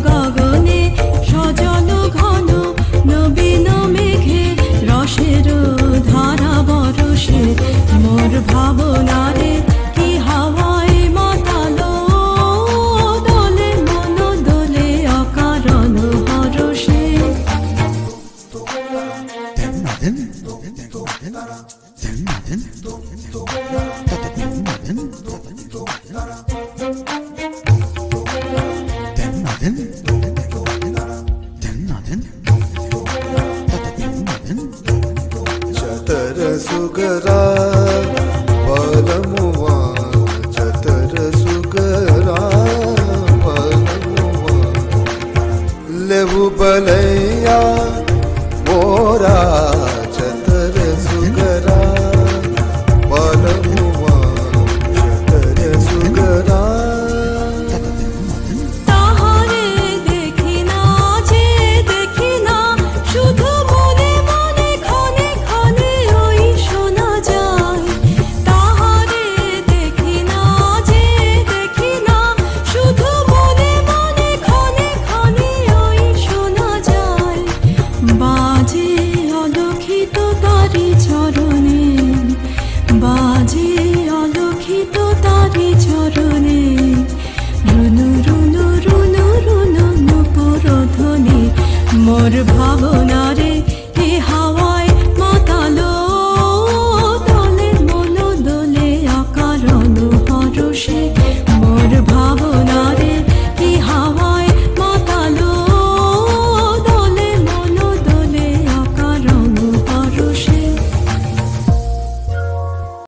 গগনে সজল ঘন নবীন মেঘে রসের ধারা বরসে মোর ভাবনারে কি হাওয়ায় মাতালো দোলে মন দোলে অকারণ হরষে। चतर सुगरा बलमुआ चतर सुगरा बलमुआ लेबू बलैया मोरा चतर सुगरा बलमुआ चतर सुगरा। তাহারে দেখি না যে দেখি না শুধু মনে মনে ক্ষণে ক্ষণে ওই শোনা যায়। তাহারে দেখি না যে দেখি না শুধু মনে মনে ক্ষণে ক্ষণে ওই শোনা যায়। বাজে অলক্ষিত তারি চরণে বাজে অলক্ষিত তারি চরণে রুনু রুনু রুনু রুনু নুপুর ধ্বনি মোর ভাবনারে এ হাওয়ায় মাতালো দোলে মন দোলে অকারণ হরষে।